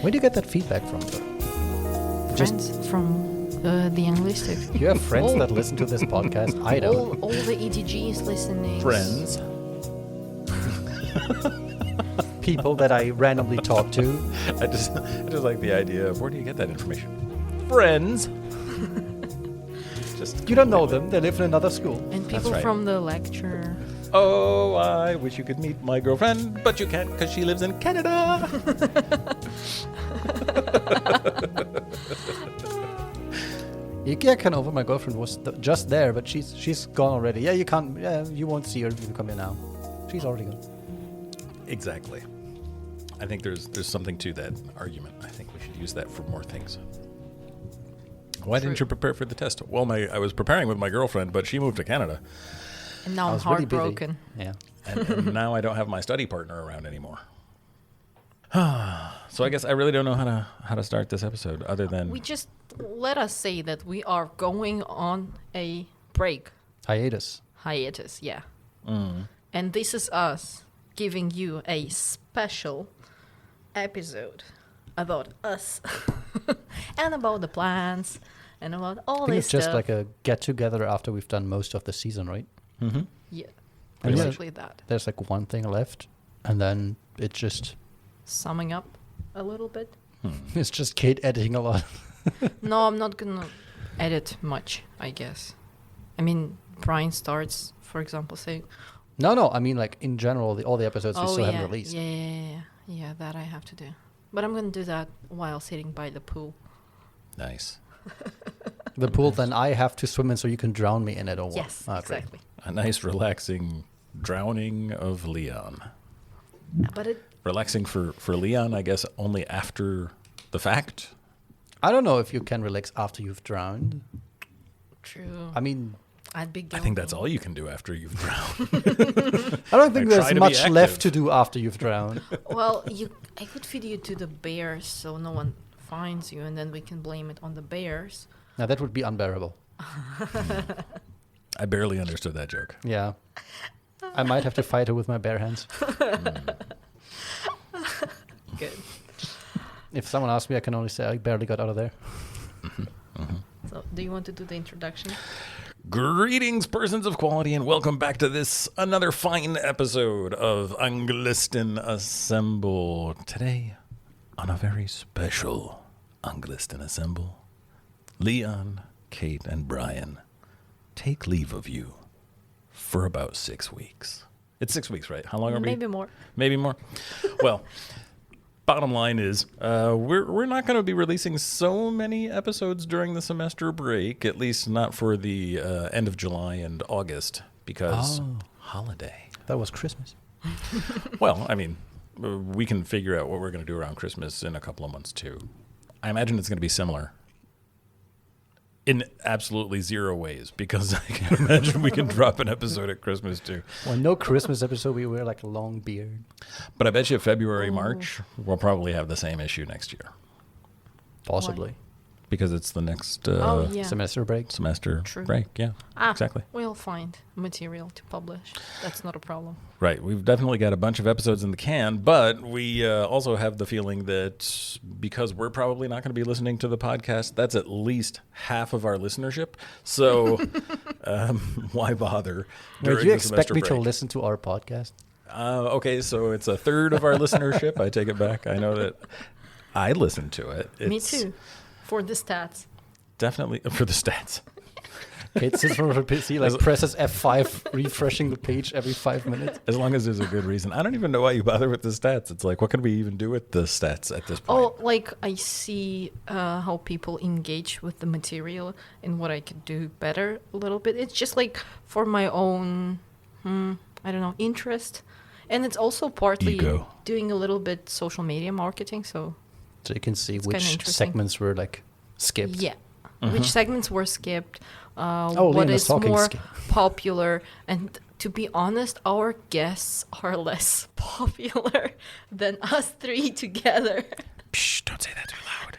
Where do you get that feedback from, though? Friends from the Anglisten. You have friends that listen to this podcast? I don't. All the ETGs listening. Friends. People that I randomly talk to. I just like the idea of where do you get that information? Friends. You don't know them. They live in another school. And people right. from the lecture. Oh, I wish you could meet my girlfriend, but you can't because she lives in Canada. Yeah, can over. My girlfriend was just there, but she's gone already. Yeah, you can't. You won't see her if you come here now. She's already gone. Exactly. I think there's something to that argument. I think we should use that for more things. Why didn't you prepare for the test? Well, I was preparing with my girlfriend, but she moved to Canada. And now I'm heartbroken. Yeah. And now I don't have my study partner around anymore. So I guess I really don't know how to start this episode other than... Let us say that we are going on a break. Hiatus, yeah. And this is us giving you a special episode about us and about the plans and about all this it's just stuff. like a get-together after we've done most of the season, right? Mm-hmm. Yeah, And basically that. There's like one thing left, and then it's just... Summing up a little bit. It's just Kate editing a lot. No, I'm not going to edit much, I guess. I mean, Brian starts, for example, saying... No, I mean like in general, all the episodes we still haven't released. Yeah, that I have to do. But I'm going to do that while sitting by the pool. Nice. The pool, then I have to swim in so you can drown me in it. Or Yes, what? exactly. A nice relaxing drowning of Leon. But it... Relaxing for Leon, I guess, only after the fact. I don't know if you can relax after you've drowned. True. I mean... I'd be I think that's all you can do after you've drowned. I don't think Try there's to be much left active. to do after you've drowned. Well, I could feed you to the bears so no one finds you, and then we can blame it on the bears. Now that would be unbearable. I barely understood that joke. Yeah. I might have to fight her with my bare hands. Good. If someone asks me, I can only say I barely got out of there. So, do you want to do the introduction? Greetings, persons of quality, and welcome back to this another fine episode of Anglisten Assemble. Today, on a very special Anglisten Assemble, Leon, Kate, and Brian take leave of you for about 6 weeks. It's 6 weeks, right? How long are we? Maybe more. Maybe more. Well, bottom line is we're not going to be releasing so many episodes during the semester break, at least not for the end of July and August, because holiday. That was Christmas. Well, I mean, we can figure out what we're going to do around Christmas in a couple of months, too. I imagine it's going to be similar. In absolutely zero ways, because I can imagine we can drop an episode at Christmas too. Well, no Christmas episode, we wear like a long beard. But I bet you February, March, we'll probably have the same issue next year. Possibly. Because it's the next Semester break. semester True. break. Yeah, exactly. We'll find material to publish. That's not a problem. Right. We've definitely got a bunch of episodes in the can, but we also have the feeling that because we're probably not going to be listening to the podcast, that's at least half of our listenership. So why bother? Wait, do you expect me to listen to our podcast? Okay, so it's a third of our listenership. I take it back. I know that I listen to it. Me too. For the stats. Definitely for the stats. Kate sits from her PC, like presses F5, refreshing the page every 5 minutes. As long as there's a good reason. I don't even know why you bother with the stats. It's like, what can we even do with the stats at this point? Oh, like I see how people engage with the material and what I could do better a little bit. It's just like for my own, I don't know, interest. And it's also partly Ego. doing a little bit social media marketing. So you can see It's kinda which interesting. segments were like skipped. yeah, which segments were skipped, what Lena's is talking more skip. popular. And to be honest, our guests are less popular than us three together. Psh, don't say that too loud.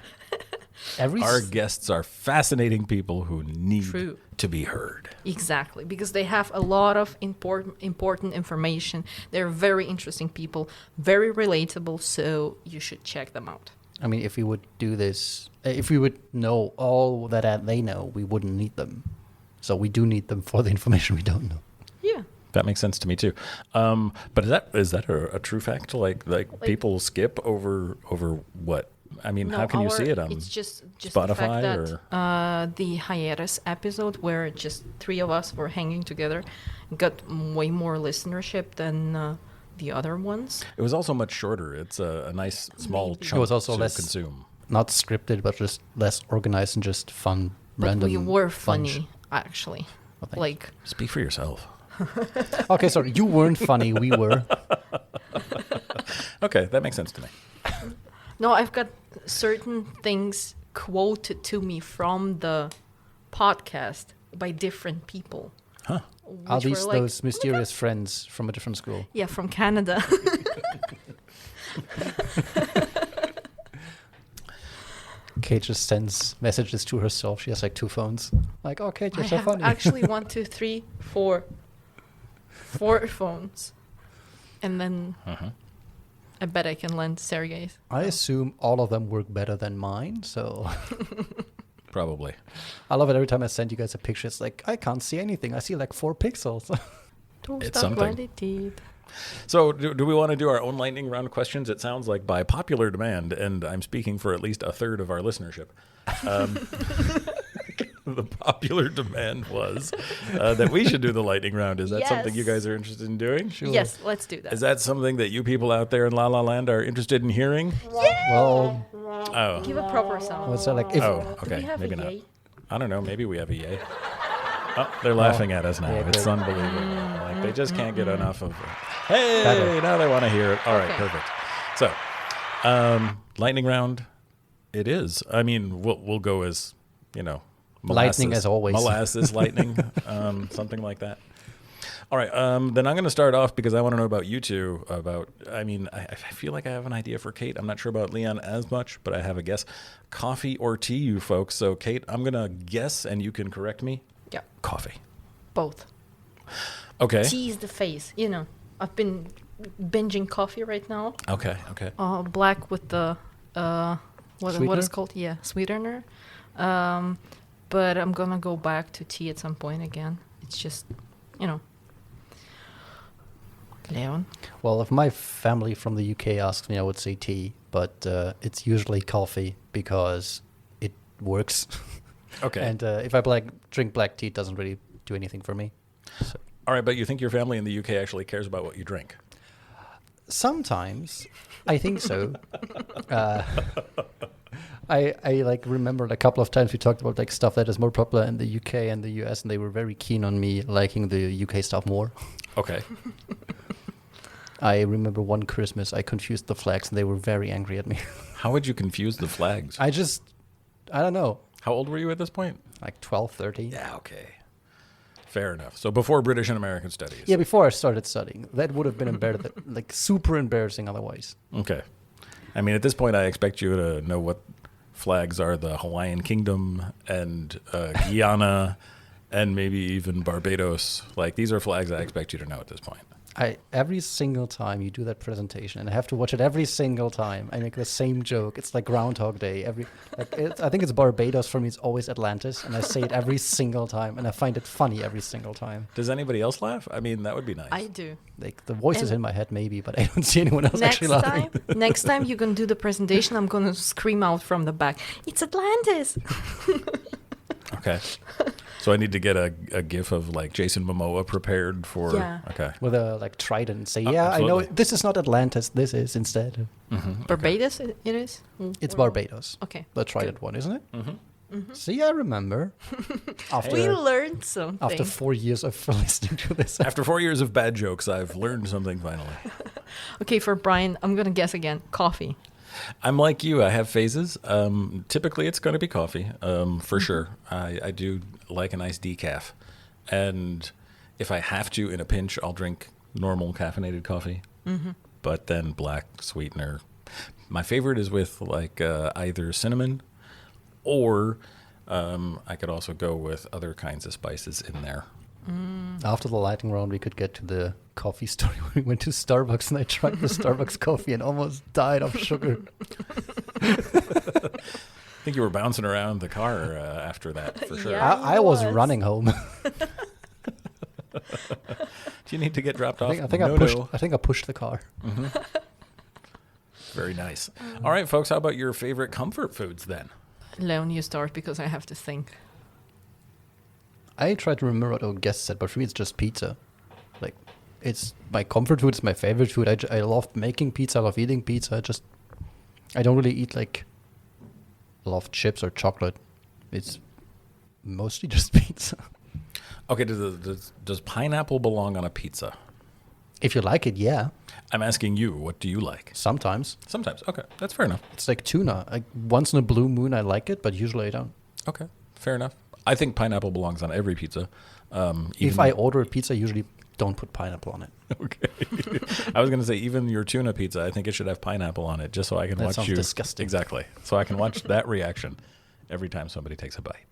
Every Our guests are fascinating people who need True. to be heard. Exactly, because they have a lot of important information. They're very interesting people, very relatable, so you should check them out. I mean, if we would do this, if we would know all that they know, we wouldn't need them. So we do need them for the information we don't know. Yeah. That makes sense to me too. But is that a true fact? Like people skip over what? I mean, No, how can you see it on it's just Spotify the fact that or the hiatus episode where just 3 of us were hanging together got way more listenership than the other ones. it was also much shorter. It's a nice small Maybe. chunk It was also to less consume. Not scripted, but just less organized and just fun, But random. we were bunch. funny, actually. Oh, thanks. Like, Speak for yourself. Okay, sorry, you weren't funny. We were. Okay, that makes sense to me. no, I've got certain things quoted to me from the podcast by different people. Huh. Are which were these like, those mysterious friends from a different school? Yeah, from Canada. Kate just sends messages to herself. She has like 2 phones. Like, oh, Kate, I you're so have funny. actually 1, 2, 3, 4 phones. And then I bet I can lend Sergei's. I assume all of them work better than mine, so Probably. I love it every time I send you guys a picture. It's like, I can't see anything. I see like 4 pixels. It's something. Quality. So do we want to do our own lightning round questions? It sounds like by popular demand, and I'm speaking for at least a third of our listenership. The popular demand was that we should do the lightning round. Is that something you Yes. guys are interested in doing? Sure. Yes, let's do that. Is that something that you people out there in La La Land are interested in hearing? Well, Oh. Give a proper sound. what's that like? If, Oh, Do we okay. have Maybe a not. yay? I don't know. Maybe we have a yay. Oh, they're laughing at us now. Yeah, It's good. unbelievable. Like they just can't get enough of it. Hey, Better. now they want to hear it. All right, Okay. perfect. So, lightning round, it is. I mean, we'll go as Lightning as always. molasses lightning, something like that. All right, then I'm going to start off because I want to know about you two. I feel like I have an idea for Kate. I'm not sure about Leon as much, but I have a guess. Coffee or tea, you folks. So, Kate, I'm going to guess, and you can correct me. Yeah, Coffee. both. Okay. Tea is the face. I've been binging coffee right now. Okay. Black with the what Sweetener? is called? Yeah, sweetener. But I'm gonna go back to tea at some point again. It's just, Leon. well, if my family from the UK asks me, I would say tea, but it's usually coffee because it works. Okay. And if I drink black tea, it doesn't really do anything for me. So All right, but you think your family in the UK actually cares about what you drink? sometimes, I think so. I like remember a couple of times we talked about like stuff that is more popular in the UK and the US, and they were very keen on me liking the UK stuff more. Okay. I remember one Christmas I confused the flags and they were very angry at me. How would you confuse the flags? I don't know, How old were you at this point? like 12, 13. Yeah, okay. Fair enough. So before British and American studies. Yeah, before I started studying. That would have been embarrassing, like super embarrassing otherwise. Okay. I mean, at this point, I expect you to know what flags are: the Hawaiian Kingdom and Guyana, and maybe even Barbados. Like these are flags I expect you to know at this point. Every single time you do that presentation, and I have to watch it every single time, I make the same joke. It's like Groundhog Day. I think it's Barbados for me. It's always Atlantis, and I say it every single time, and I find it funny every single time. Does anybody else laugh? I mean, that would be nice. I do. Like the voice is And in my head maybe, but I don't see anyone else actually laughing. Next time you're gonna do the presentation, I'm gonna scream out from the back, "It's Atlantis!" Okay. So I need to get a gif of like Jason Momoa prepared for. Yeah. Okay. With a like trident and say, yeah, I know absolutely. this is not Atlantis. This is instead. Barbados, it is. It's Well, Barbados, Okay. the trident one, isn't it? See, I remember. After We learned something. after 4 years of listening to this. After 4 years of bad jokes, I've learned something finally. Okay, for Brian, I'm gonna guess again. Coffee. I'm like you. I have phases. Typically, it's going to be coffee, for sure. I do like a nice decaf. And if I have to, in a pinch, I'll drink normal caffeinated coffee. But then black sweetener. My favorite is with like either cinnamon or I could also go with other kinds of spices in there. After the lightning round, we could get to the coffee story when we went to Starbucks and I tried the Starbucks coffee and almost died of sugar. think you were bouncing around the car after that, for sure. Yeah. I was was. running home. Do you need to get dropped off? I think I pushed the car. Very nice. All right, folks, how about your favorite comfort foods then? Leon, you start because I have to think. I try to remember what our guest said, but for me it's just pizza. Like, it's my comfort food. It's my favorite food. I love making pizza. I love eating pizza. I don't really eat like a lot of chips or chocolate. It's mostly just pizza. Okay, does pineapple belong on a pizza? If you like it, yeah. I'm asking you, what do you like? Sometimes. Sometimes. Okay, that's fair enough. It's like tuna. Like once in a blue moon, I like it, but usually I don't. Okay, fair enough. I think pineapple belongs on every pizza. If I order a pizza, I usually don't put pineapple on it. Okay. I was going to say, even your tuna pizza, I think it should have pineapple on it, just so I can That watch sounds you. disgusting. Exactly. So I can watch that reaction every time somebody takes a bite.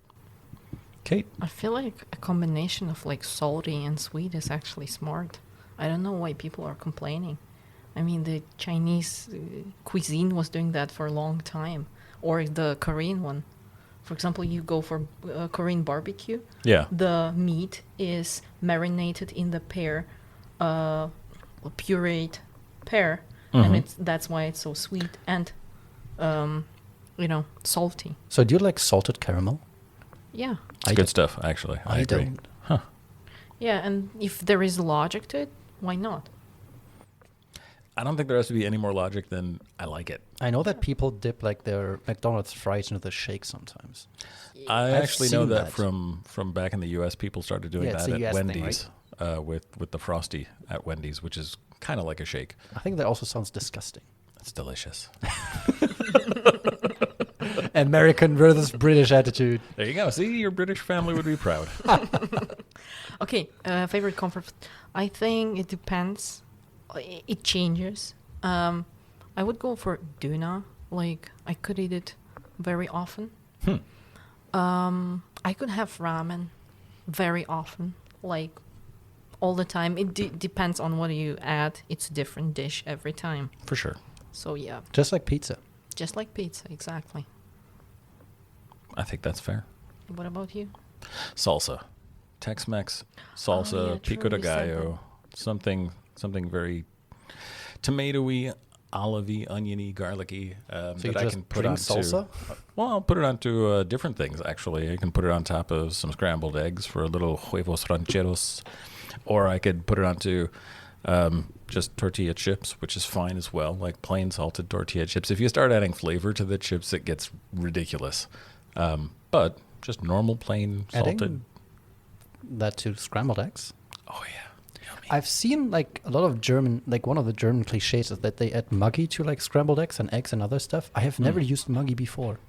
Kate? I feel like a combination of like salty and sweet is actually smart. I don't know why people are complaining. I mean, the Chinese cuisine was doing that for a long time, or the Korean one. For example, you go for Korean barbecue. Yeah. The meat is marinated in the pureed pear, and that's why it's so sweet and, salty. So do you like salted caramel? Yeah. It's good stuff, actually. I agree. don't. Huh. Yeah, and if there is logic to it, why not? I don't think there has to be any more logic than I like it. I know that people dip like their McDonald's fries into the shake sometimes. I I've actually know seen that, that. from back in the U.S. People started doing Yeah, it's that a at US thing, Wendy's with the Frosty at Wendy's, which is kind of like a shake. I think that also sounds disgusting. It's delicious. American versus British attitude. There you go. See, your British family would be proud. Okay, favorite comfort food. I think it depends. It changes. I would go for tuna. Like, I could eat it very often. I could have ramen very often, like all the time. It depends on what you add. It's a different dish every time. For sure. So yeah, Just like pizza. just like pizza, exactly. I think that's fair. What about you? Salsa. Tex-Mex, salsa, yeah, pico de true, you said gallo, something very tomatoey, olivey, oniony, garlicky So that you I just can put drink onto. salsa? Well, I'll put it onto different things, actually. I can put it on top of some scrambled eggs for a little huevos rancheros, or I could put it onto just tortilla chips, which is fine as well, like plain salted tortilla chips. If you start adding flavor to the chips, it gets ridiculous. But just normal, plain salted. Adding that to scrambled eggs. Oh, yeah. Yummy. I've seen like a lot of German, like one of the German cliches is that they add muggy to like scrambled eggs and other stuff. I have never used muggy before.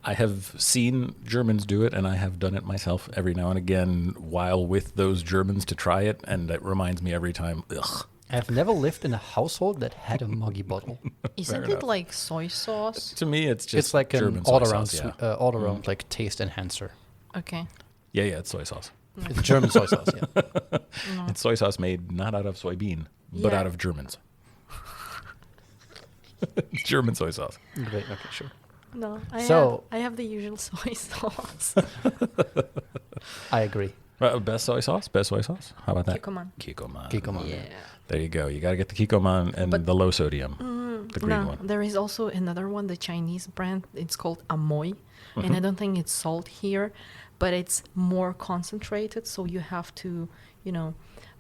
I have seen Germans do it, and I have done it myself every now and again while with those Germans to try it, and it reminds me every time, ugh. I've never lived in a household that had a muggy bottle. Isn't enough. it like soy sauce? To me, it's just It's like German an soy all-around, sauce, yeah. like taste enhancer. Okay. Yeah, it's soy sauce. It's German soy sauce, yeah. No. It's soy sauce made not out of soybean, but Yeah. out of Germans. It's German soy sauce. Great, okay, sure. No, I have the usual soy sauce. I agree. Best soy sauce? Best soy sauce? How about that? Kikkoman. Kikkoman. Kikkoman. Yeah. There you go. You got to get the Kikkoman and But- the low sodium, the green No, one. there is also another one, the Chinese brand. It's called Amoy, and I don't think it's sold here, but it's more concentrated. So you have to,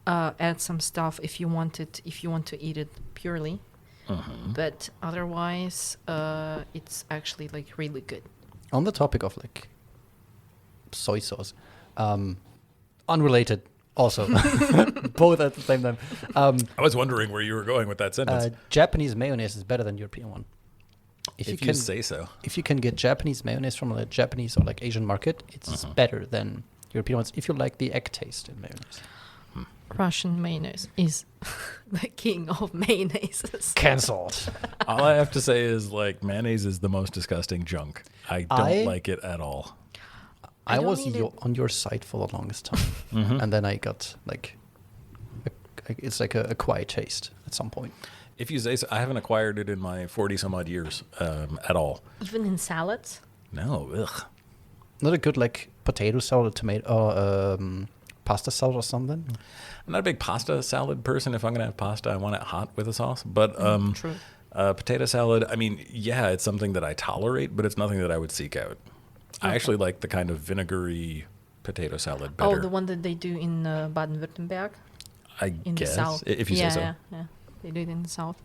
add some stuff if you want to eat it purely. But otherwise, it's actually like really good. On the topic of like soy sauce, unrelated also, both at the same time. I was wondering where you were going with that sentence. Japanese mayonnaise is better than European one. If you say so. If you can get Japanese mayonnaise from a Japanese or like Asian market, it's better than European ones. If you like the egg taste in mayonnaise. Russian mayonnaise is the king of mayonnaises. Cancelled. All I have to say is, like, mayonnaise is the most disgusting junk. I don't like it at all. I don't was eat it. on your side for the longest time, and then I got like, it's like a quiet taste at some point. If you say so, I haven't acquired it in my 40 some odd years at all. Even in salads? No, ugh. Not a good like potato salad, tomato, or pasta salad or something. I'm not a big pasta salad person. If I'm gonna have pasta, I want it hot with a sauce. But True. potato salad, I mean, yeah, it's something that I tolerate, but it's nothing that I would seek out. I Okay. actually like the kind of vinegary potato salad Oh, better. the one that they do in Baden-Württemberg, I in guess, the south. if you yeah, say so. Yeah. They do it in the south.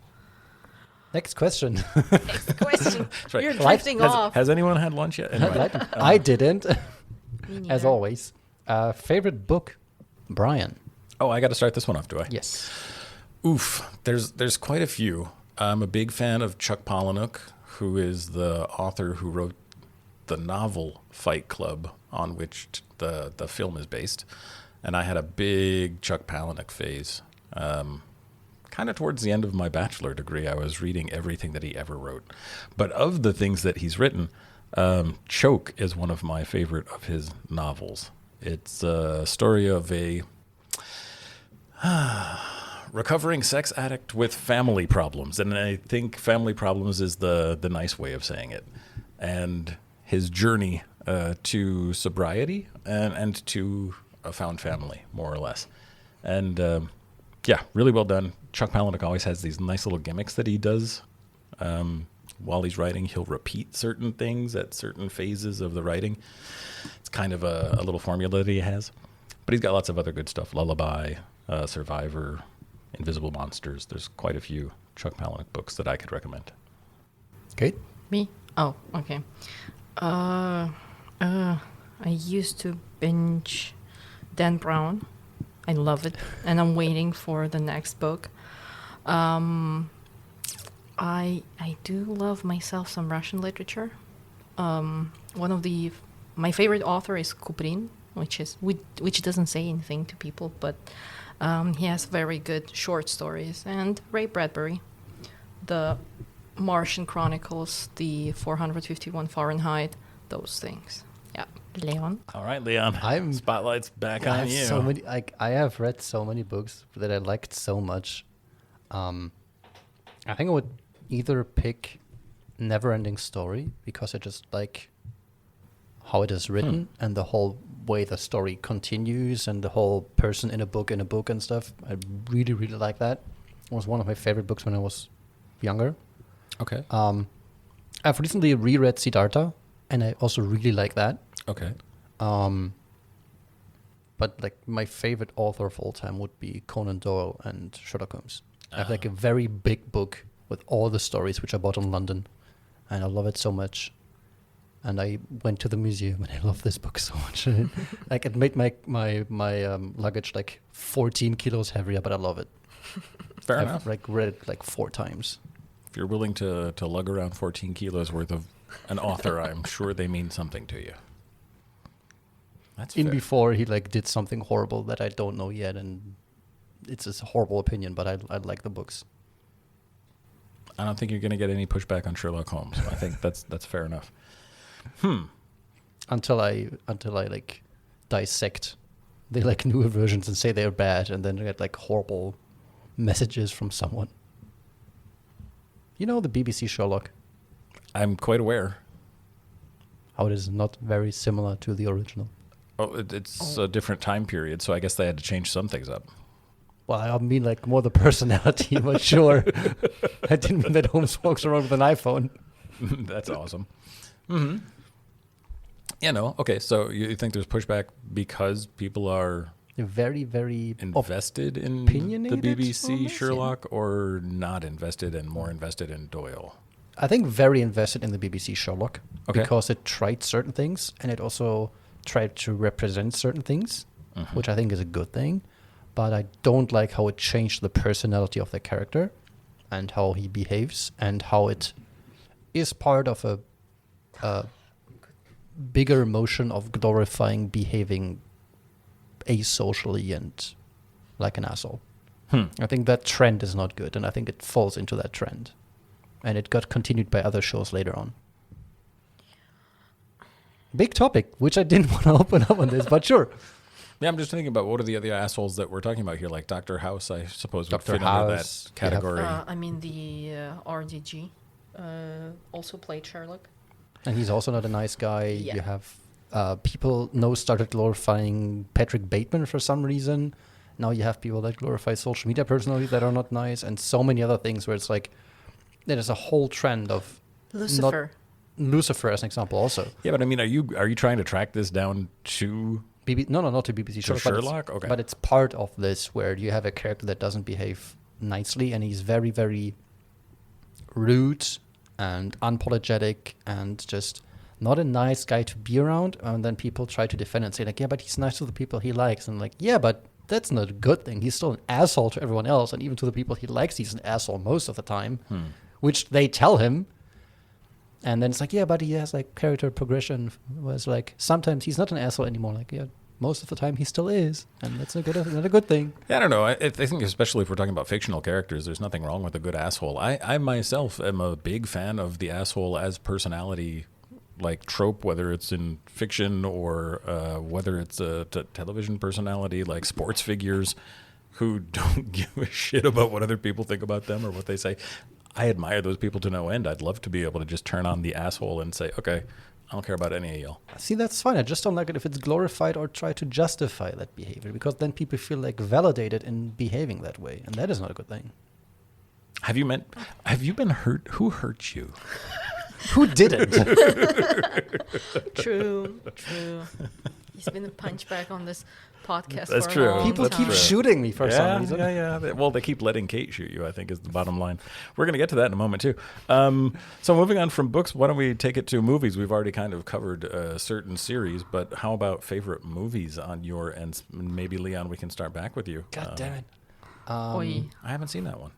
Next question. Next question. That's right. You're Right. drifting Has, off. has anyone had lunch yet? Anyway, I didn't, Me as neither. always. Favorite book, Brian. oh, I got to start this one off, do I? Yes. Oof, there's quite a few. I'm a big fan of Chuck Palahniuk, who is the author who wrote the novel Fight Club, on which the film is based. And I had a big Chuck Palahniuk phase. Kind of towards the end of my bachelor degree, I was reading everything that he ever wrote. But of the things that he's written, Choke is one of my favorite of his novels. It's a story of a recovering sex addict with family problems. And I think family problems is the nice way of saying it. And his journey to sobriety and to a found family, more or less. And yeah, really well done. Chuck Palahniuk always has these nice little gimmicks that he does. While he's writing, he'll repeat certain things at certain phases of the writing. It's kind of a little formula that he has. But he's got lots of other good stuff. Lullaby, Survivor, Invisible Monsters. There's quite a few Chuck Palahniuk books that I could recommend. Kate? Me? Oh, okay. I used to binge Dan Brown. I love it, and I'm waiting for the next book. I do love myself some Russian literature. One of my favorite author is Kuprin, which doesn't say anything to people, but he has very good short stories. And Ray Bradbury, the Martian Chronicles, the 451 Fahrenheit, those things. Yeah, Leon. All right, Leon. Spotlight's back I on have you. so many. I have read so many books that I liked so much. I think I would either pick Neverending Story because I just like how it is written and the whole way the story continues and the whole person in a book and stuff. I really, really like that. It was one of my favorite books when I was younger. Okay. I've recently reread Siddhartha, and I also really like that. Okay. But like my favorite author of all time would be Conan Doyle and Sherlock Holmes. I have like a very big book with all the stories which I bought in London, and I love it so much. And I went to the museum and I love this book so much. Like it made my luggage like 14 kilos heavier, but I love it. Fair I've enough. like read it like 4 times. If you're willing to lug around 14 kilos worth of an author, I'm sure they mean something to you. That's In fair. before he like did something horrible that I don't know yet, and it's a horrible opinion, but I like the books. I don't think you're going to get any pushback on Sherlock Holmes. I think that's fair enough. Until I like dissect the like newer versions and say they're bad, and then I get like horrible messages from someone. You know the BBC Sherlock, I'm quite aware. how it is not very similar to the original. Oh, it's a different time period, so I guess they had to change some things up. Well, I mean like more the personality, but sure. I didn't mean that Holmes walks around with an iPhone. That's awesome. Mm-hmm. Yeah, no. Okay, so you think there's pushback because people are They're very, very invested in the opinionated BBC almost, yeah. Sherlock, or not invested and more invested in Doyle? I think very invested in the BBC Sherlock Okay. because it tried certain things and it also tried to represent certain things, which I think is a good thing. But I don't like how it changed the personality of the character and how he behaves and how it is part of a bigger motion of glorifying behaving asocially and like an asshole. I think that trend is not good, and I think it falls into that trend. And it got continued by other shows later on. Big topic, which I didn't want to open up on this, but sure. Yeah, I'm just thinking about what are the other assholes that we're talking about here, like Dr. House, I suppose would Dr. fit under House, that category. I mean, the RDG also played Sherlock. And he's also not a nice guy. Yeah. You have people now started glorifying Patrick Bateman for some reason. Now you have people that glorify social media personalities that are not nice, and so many other things where it's like there is a whole trend of Lucifer. Lucifer as an example also. Yeah, but I mean, are you trying to track this down to No, not to BBC shows. Sherlock? Okay. But it's part of this where you have a character that doesn't behave nicely, and he's very, very rude and unapologetic and just not a nice guy to be around. And then people try to defend and say like, yeah, but he's nice to the people he likes. And like, yeah, but that's not a good thing. He's still an asshole to everyone else. And even to the people he likes, he's an asshole most of the time, which they tell him. And then it's like, yeah, but he has like character progression. Was like sometimes he's not an asshole anymore. Like, yeah, most of the time he still is, and that's not a good thing. Yeah, I don't know. I think especially if we're talking about fictional characters, there's nothing wrong with a good asshole. I myself am a big fan of the asshole as personality, like trope, whether it's in fiction or whether it's a television personality, like sports figures who don't give a shit about what other people think about them or what they say. I admire those people to no end. I'd love to be able to just turn on the asshole and say, okay, I don't care about any of y'all. See, that's fine. I just don't like it if it's glorified or try to justify that behavior, because then people feel like validated in behaving that way, and that is not a good thing. Have you been hurt? Who hurt you? Who didn't? True. He's been a punchback on this podcast That's for true. a long People time. keep shooting me for some reason. Yeah. Well, they keep letting Kate shoot you, I think, is the bottom line. We're going to get to that in a moment, too. So moving on from books, why don't we take it to movies? We've already kind of covered a certain series, but how about favorite movies on your end? Maybe, Leon, we can start back with you. God damn it. Oi. I haven't seen that one.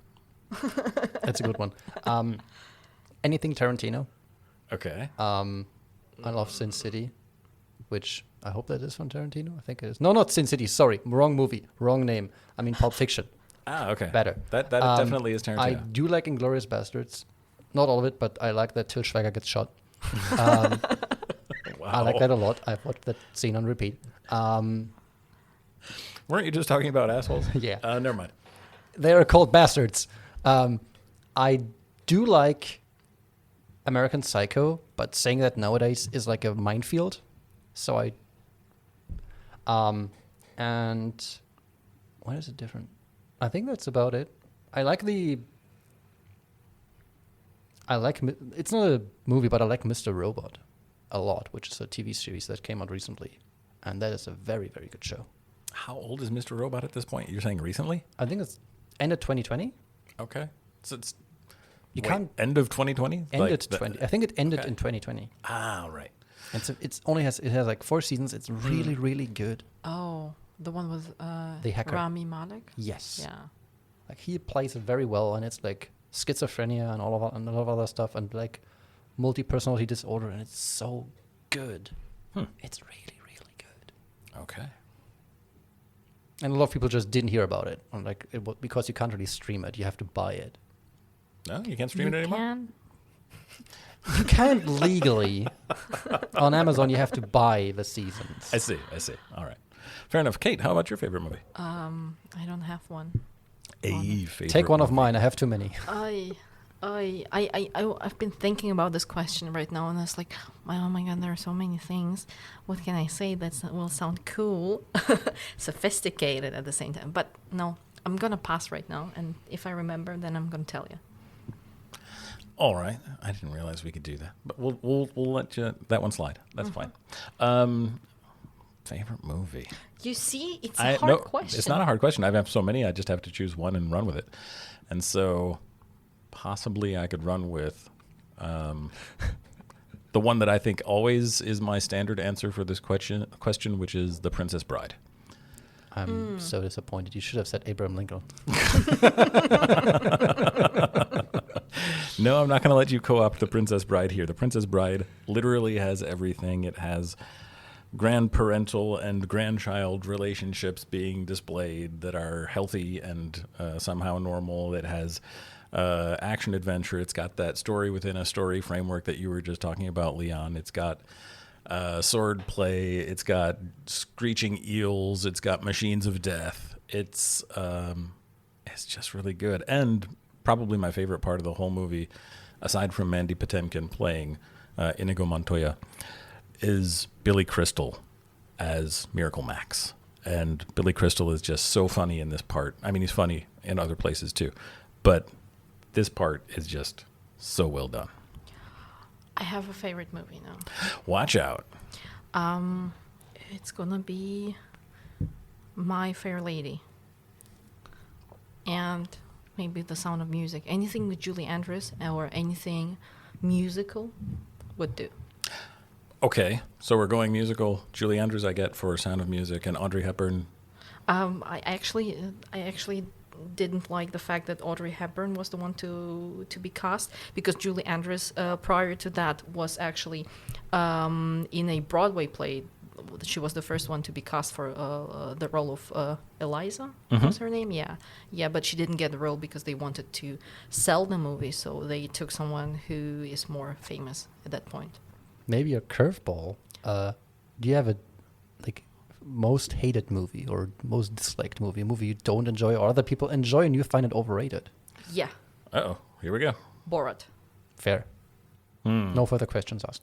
That's a good one. Anything Tarantino. Okay. I love Sin City, which I hope that is from Tarantino. I think it is. No, not Sin City. Sorry, wrong movie, wrong name. I mean Pulp Fiction. Okay. Better. That definitely is Tarantino. I do like Inglourious Bastards. Not all of it, but I like that Til Schweiger gets shot. I like that a lot. I've watched that scene on repeat. Weren't you just talking about assholes? Yeah. Never mind. They are called bastards. I do like American Psycho, but saying that nowadays is like a minefield. So and what is it different? I think that's about it. It's not a movie, but I like Mr. Robot a lot, which is a TV series that came out recently. And that is a very, very good show. How old is Mr. Robot at this point? You're saying recently? I think it's end of 2020. Okay. So it's End of 2020? I think it ended Okay. in 2020. Ah, right. And so it has like 4 seasons. It's really, really good. Oh, the one with The hacker. Rami Malek? Yes. Yeah. Like he plays it very well, and it's like schizophrenia and a lot of other stuff, and like multi-personality disorder, and it's so good. It's really, really good. Okay. And a lot of people just didn't hear about it, and like because you can't really stream it, you have to buy it. No, you can't stream it anymore? Can? You can't legally. On Amazon, you have to buy the seasons. I see. All right. Fair enough. Kate, how about your favorite movie? I don't have one. Favorite Take one of movie. mine. I have too many. I've been thinking about this question right now, and I was like, oh my god, there are so many things. What can I say that will sound cool, sophisticated at the same time? But no, I'm gonna pass right now, and if I remember, then I'm gonna tell you. All right. I didn't realize we could do that, but we'll let you that one slide. That's fine. Favorite movie? You see, it's a hard question. It's not a hard question. I have so many. I just have to choose one and run with it. And so, possibly, I could run with the one that I think always is my standard answer for this question, which is The Princess Bride. I'm so disappointed. You should have said Abraham Lincoln. No, I'm not going to let you co-opt The Princess Bride here. The Princess Bride literally has everything. It has grandparental and grandchild relationships being displayed that are healthy and somehow normal. It has action adventure. It's got that story within a story framework that you were just talking about, Leon. It's got sword play. It's got screeching eels. It's got machines of death. It's just really good. And probably my favorite part of the whole movie, aside from Mandy Patinkin playing Inigo Montoya, is Billy Crystal as Miracle Max. And Billy Crystal is just so funny in this part. I mean, he's funny in other places too, but this part is just so well done. I have a favorite movie now. Watch out. It's gonna be My Fair Lady. And maybe The Sound of Music. Anything with Julie Andrews or anything musical would do. Okay, so we're going musical. Julie Andrews I get for Sound of Music, and Audrey Hepburn. I actually didn't like the fact that Audrey Hepburn was the one to be cast, because Julie Andrews prior to that was actually in a Broadway play. She was the first one to be cast for the role of Eliza. Was her name? Yeah, but she didn't get the role because they wanted to sell the movie, so they took someone who is more famous at that point. Maybe a curveball. Do you have a most hated movie or most disliked movie? A movie you don't enjoy or other people enjoy and you find it overrated? Yeah. Uh-oh, here we go. Borat. Fair. No further questions asked.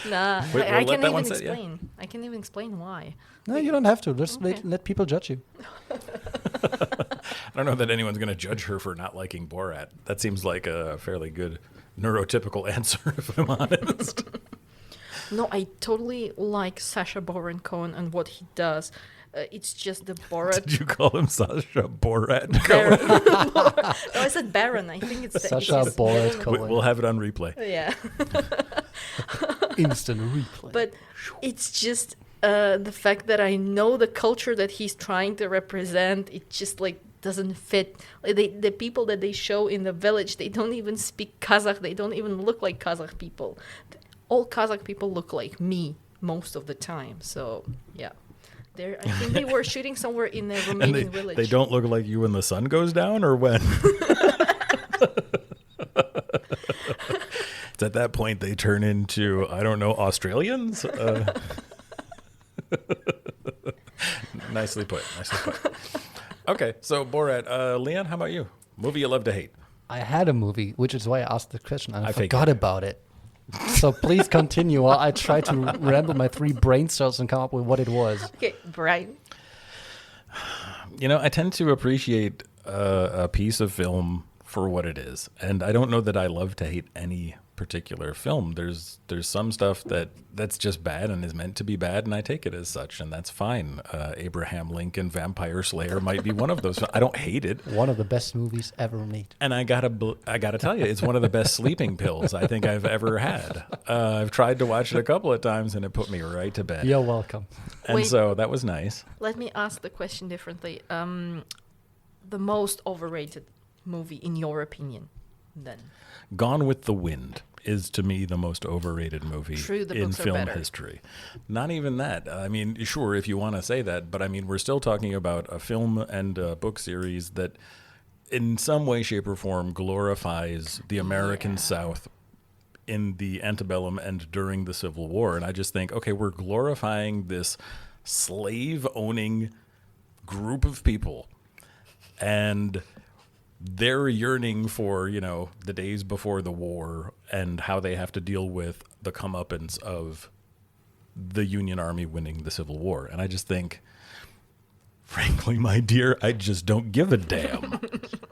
Nah, We'll I let can that even one sit, yeah. explain. I can even explain why. No, you don't have to. Just Okay. let people judge you. I don't know that anyone's going to judge her for not liking Borat. That seems like a fairly good neurotypical answer, if I'm honest. No, I totally like Sacha Baron Cohen and what he does. It's just the Borat. Did you call him Sasha Borat? Baron. No, I said Baron. I think it's Sacha it's Baron middle- Cohen. We'll have it on replay. Yeah, Instant replay. but it's just the fact that I know the culture that he's trying to represent. It just doesn't fit. Like the people that they show in the village, they don't even speak Kazakh. They don't even look like Kazakh people. All Kazakh people look like me most of the time. So yeah. I think they were shooting somewhere in a And Romanian village. they don't look like you when the sun goes down, or when? It's at that point they turn into, I don't know, Australians? Nicely put. Okay, so Borat. Leon, how about you? Movie you love to hate? I had a movie, which is why I asked the question, and I figured. forgot about it. So please continue while I try to ramble my 3 brain cells and come up with what it was. Okay, Brian. You know, I tend to appreciate a piece of film for what it is, and I don't know that I love to hate any particular film. There's some stuff that's just bad and is meant to be bad, and I take it as such, and that's fine. Abraham Lincoln Vampire Slayer might be one of those. I don't hate it. One of the best movies ever made. And I gotta tell you, it's one of the best sleeping pills I think I've ever had. I've tried to watch it a couple of times, and it put me right to bed. You're welcome. And Wait. so that was nice. Let me ask the question differently. The most overrated movie, in your opinion, then? Gone with the Wind is, to me, the most overrated movie True, the in books are film better. history. Not even that. I mean, sure, if you want to say that, but I mean, we're still talking about a film and a book series that in some way, shape, or form glorifies the American South in the antebellum and during the Civil War. And I just think, okay, we're glorifying this slave-owning group of people, and they're yearning for, the days before the war and how they have to deal with the comeuppance of the Union Army winning the Civil War. And I just think, frankly, my dear, I just don't give a damn.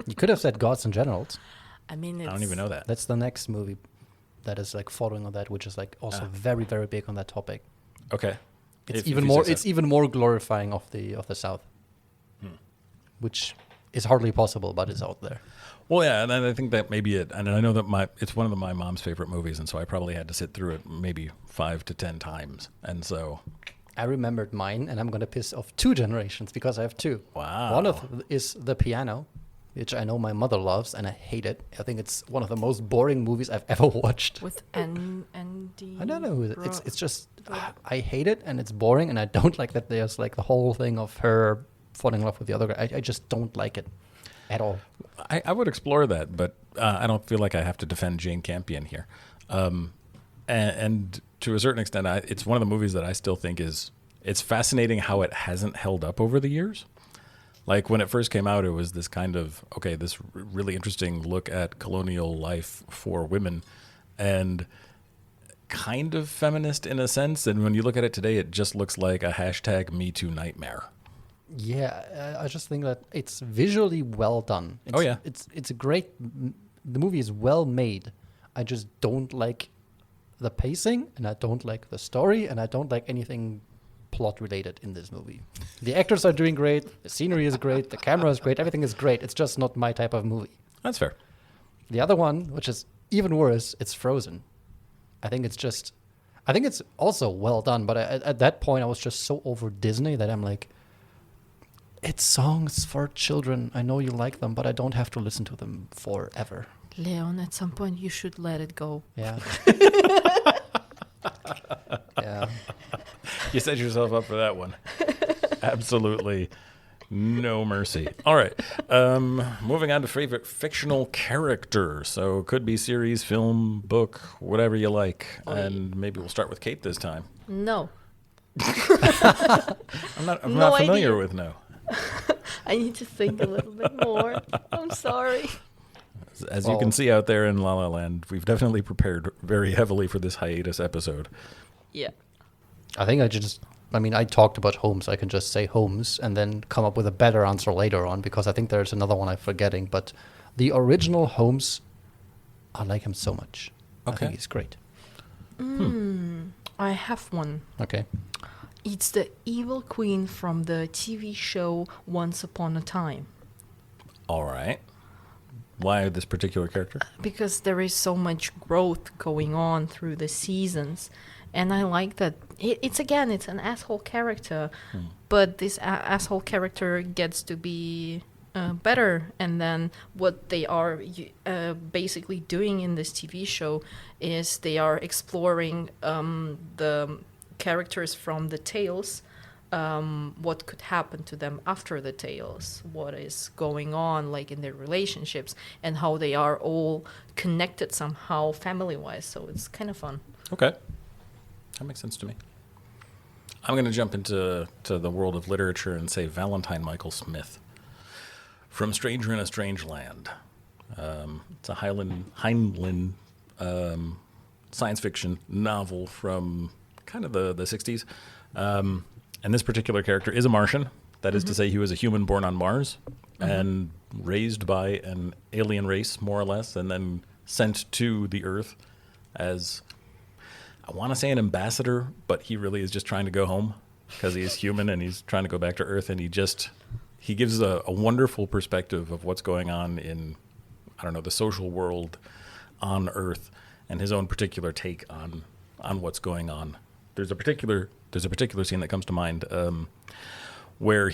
You could have said Gods and Generals. I mean, I don't even know that. That's the next movie that is following on that, which is also very, very big on that topic. Okay. It's If even you more. say so. It's even more glorifying of the South, which is hardly possible, but it's out there. Well, yeah, and I think that may be it. And I know that it's one of my mom's favorite movies, and so I probably had to sit through it maybe 5 to 10 times. And so I remembered mine, and I'm going to piss off 2 generations because I have 2. Wow. One of is The Piano, which I know my mother loves, and I hate it. I think it's one of the most boring movies I've ever watched. with Andy. I don't know. It's just I hate it, and it's boring, and I don't like that there's the whole thing of her falling in love with the other guy. I just don't like it at all. I would explore that, but I don't feel like I have to defend Jane Campion here. And to a certain extent, it's one of the movies that I still think it's fascinating how it hasn't held up over the years. Like when it first came out, it was this kind of, this really interesting look at colonial life for women. and kind of feminist in a sense. And when you look at it today, it just looks like a hashtag Me Too nightmare. Yeah, I just think that it's visually well done. It's, Oh, yeah. It's a great... The movie is well made. I just don't like the pacing, and I don't like the story, and I don't like anything plot related in this movie. The actors are doing great, the scenery is great, the camera is great, everything is great. It's just not my type of movie. That's fair. The other one, which is even worse, it's Frozen. I think it's also well done, but at that point I was just so over Disney that I'm like, it's songs for children. I know you like them, but I don't have to listen to them forever. Leon, at some point you should let it go. Yeah. Yeah. You set yourself up for that one. Absolutely no mercy. All right. Moving on to favorite fictional character. So could be series, film, book, whatever you like. And maybe we'll start with Kate this time. No. I'm not familiar idea. with no. I need to think a little bit more. I'm sorry. As you can see out there in La La Land, we've definitely prepared very heavily for this hiatus episode. Yeah. I think I talked about Holmes. I can just say Holmes and then come up with a better answer later on, because I think there's another one I'm forgetting. But the original Holmes, I like him so much. I Okay. think he's great. I have one. Okay. It's the evil queen from the TV show Once Upon a Time. All right. Why this particular character? Because there is so much growth going on through the seasons. And I like that. It's an asshole character. But this asshole character gets to be better. And then what they are basically doing in this TV show is they are exploring the characters from the tales, what could happen to them after the tales, what is going on like in their relationships, and how they are all connected somehow family-wise. So it's kind of fun. Okay. That makes sense to me. I'm going to jump into the world of literature and say Valentine Michael Smith from Stranger in a Strange Land. It's a Heinlein science fiction novel from kind of the 60s. And this particular character is a Martian. That is to say, he was a human born on Mars and raised by an alien race, more or less, and then sent to the Earth as, I want to say, an ambassador, but he really is just trying to go home because he is human and he's trying to go back to Earth. And he gives a wonderful perspective of what's going on in, I don't know, the social world on Earth, and his own particular take on what's going on. There's a particular scene that comes to mind where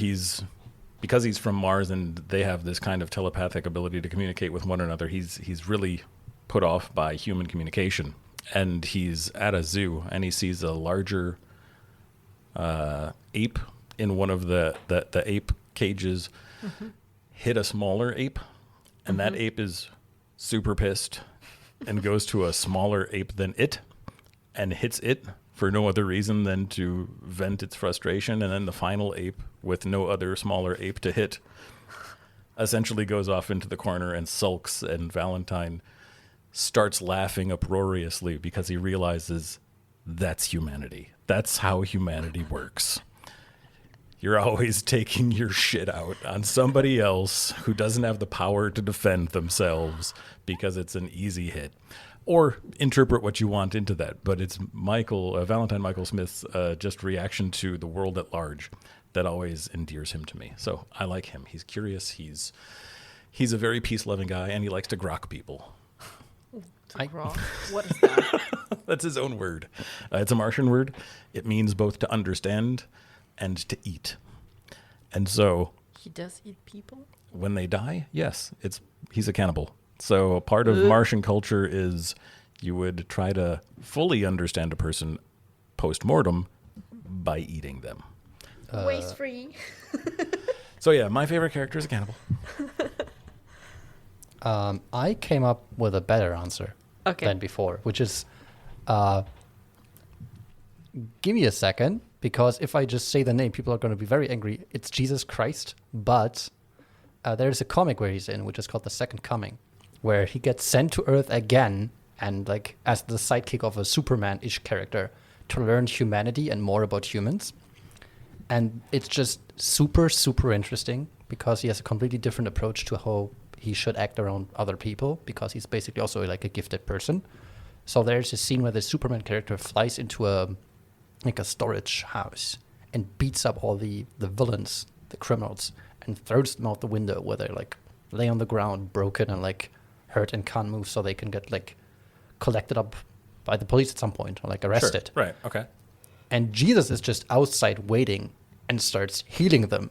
because he's from Mars and they have this kind of telepathic ability to communicate with one another, he's really put off by human communication. And he's at a zoo and he sees a larger ape in one of the ape cages hit a smaller ape, and that ape is super pissed and goes to a smaller ape than it and hits it for no other reason than to vent its frustration. And then the final ape, with no other smaller ape to hit, essentially goes off into the corner and sulks, and Valentine starts laughing uproariously because he realizes that's humanity. That's how humanity works. You're always taking your shit out on somebody else who doesn't have the power to defend themselves because it's an easy hit. Or interpret what you want into that. But it's Valentine Michael Smith's just reaction to the world at large that always endears him to me. So I like him. He's curious. He's a very peace-loving guy, and he likes to grok people. What is that? That's his own word. It's a Martian word. It means both to understand and to eat. And so He does eat people? when they die, yes, he's a cannibal. So part of Martian culture is you would try to fully understand a person post-mortem by eating them. Waste free. So yeah, my favorite character is a cannibal. I came up with a better answer than before, which is, give me a second, because if I just say the name, people are going to be very angry. It's Jesus Christ, but there's a comic where he's in, which is called The Second Coming, where he gets sent to Earth again and like as the sidekick of a Superman-ish character to learn humanity and more about humans. And it's just super, super interesting because he has a completely different approach to how he should act around other people, because he's basically also like a gifted person. So there's a scene where the Superman character flies into a storage house and beats up all the villains, the criminals, and throws them out the window where they're like lay on the ground, broken and like hurt and can't move, so they can get like collected up by the police at some point or like arrested. Sure. Right. Okay. And Jesus is just outside waiting and starts healing them.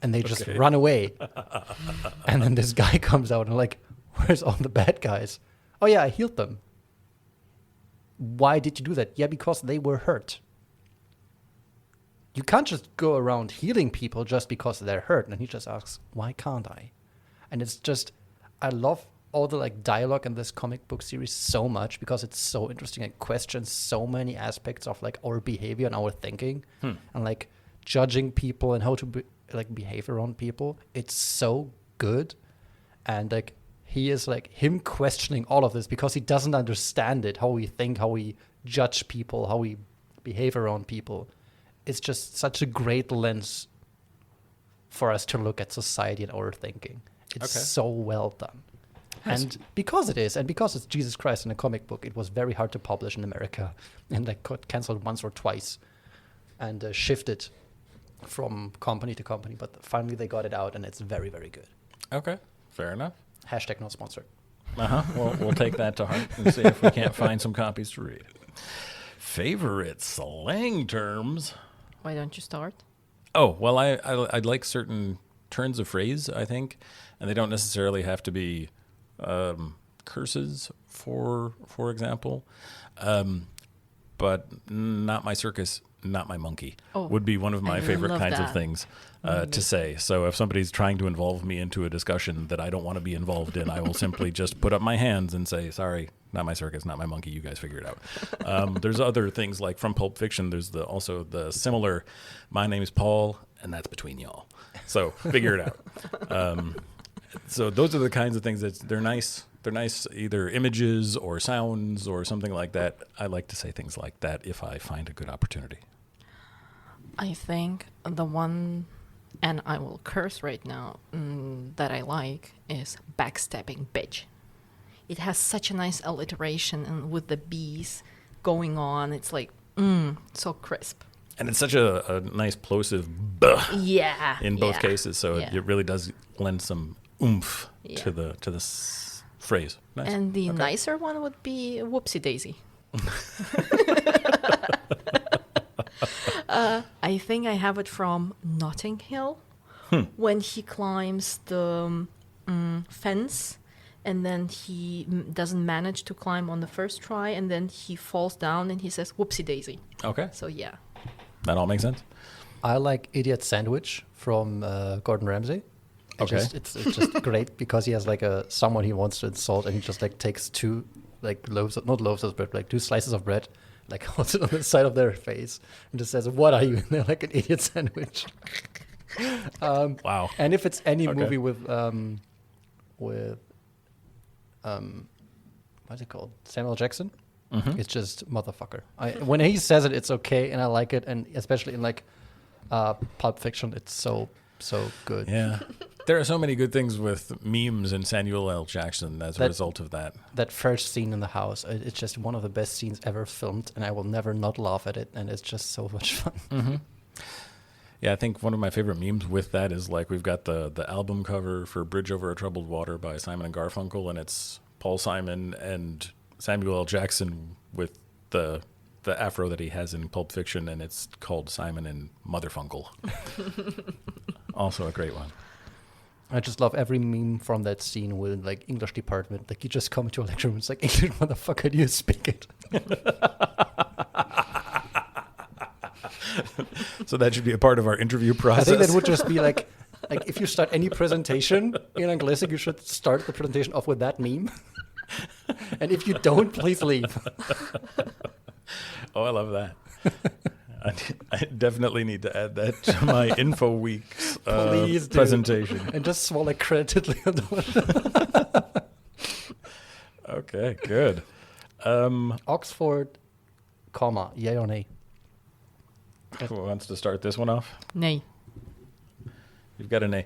And they just run away. And then this guy comes out and like, where's all the bad guys? Oh yeah, I healed them. Why did you do that? Yeah, because they were hurt. You can't just go around healing people just because they're hurt. And he just asks, why can't I? And it's just, I love all the like dialogue in this comic book series so much because it's so interesting. It questions so many aspects of like our behavior and our thinking and like judging people and how to behave around people. It's so good. And like he is like him questioning all of this because he doesn't understand it, how we think, how we judge people, how we behave around people. It's just such a great lens for us to look at society and our thinking. It's so well done. And because it is, and because it's Jesus Christ in a comic book, it was very hard to publish in America and like got canceled once or twice and shifted from company to company. But finally they got it out and it's very, very good. Okay. Fair enough. Hashtag not sponsored. Well, we'll take that to heart and see if we can't find some copies to read. Favorite slang terms? Why don't you start? Oh, well, I like certain turns of phrase, I think, and they don't necessarily have to be curses, for example. But not my circus, not my monkey would be one of my favorite kinds of things to say. So if somebody's trying to involve me into a discussion that I don't want to be involved in, I will simply just put up my hands and say, sorry, not my circus, not my monkey, you guys figure it out. There's other things like from Pulp Fiction, there's also the similar, my name is Paul, and that's between y'all. So figure it out. So those are the kinds of things that they're nice. They're nice, either images or sounds or something like that. I like to say things like that if I find a good opportunity. I think the one, and I will curse right now, that I like is backstabbing bitch. It has such a nice alliteration, and with the B's going on, it's like, so crisp. And it's such a nice plosive buh in both cases, so it really does lend some oomph to the phrase. Nice. And the nicer one would be whoopsie daisy. I think I have it from Notting Hill when he climbs the fence and then he doesn't manage to climb on the first try and then he falls down and he says whoopsie daisy. Okay. So yeah. That all makes sense? I like Idiot Sandwich from Gordon Ramsay. It's just great because he has like someone he wants to insult and he just like takes two like not loaves of bread, but like two slices of bread, like holds it on the side of their face and just says, "What are you?" And they're like an idiot sandwich. Wow. And if it's any movie with what's it called? Samuel Jackson. Mm-hmm. It's just motherfucker. When he says it, it's okay, and I like it, and especially in like Pulp Fiction, it's so good. Yeah. There are so many good things with memes and Samuel L. Jackson as a result of that. That first scene in the house, it's just one of the best scenes ever filmed, and I will never not laugh at it, and it's just so much fun. Mm-hmm. Yeah, I think one of my favorite memes with that is like we've got the album cover for Bridge Over a Troubled Water by Simon and Garfunkel, and it's Paul Simon and Samuel L. Jackson with the afro that he has in Pulp Fiction, and it's called Simon and Motherfunkel. Also a great one. I just love every meme from that scene with like English department. Like you just come to a lecture room, it's like, English motherfucker, do you speak it? So that should be a part of our interview process. I think that would just be like if you start any presentation in Anglisten, you should start the presentation off with that meme. And if you don't, please leave. Oh, I love that. I definitely need to add that to my Info Week's presentation. And just swallow creditedly. Okay, good. Oxford, comma, yay or nay? Who wants to start this one off? Nay. You've got an A.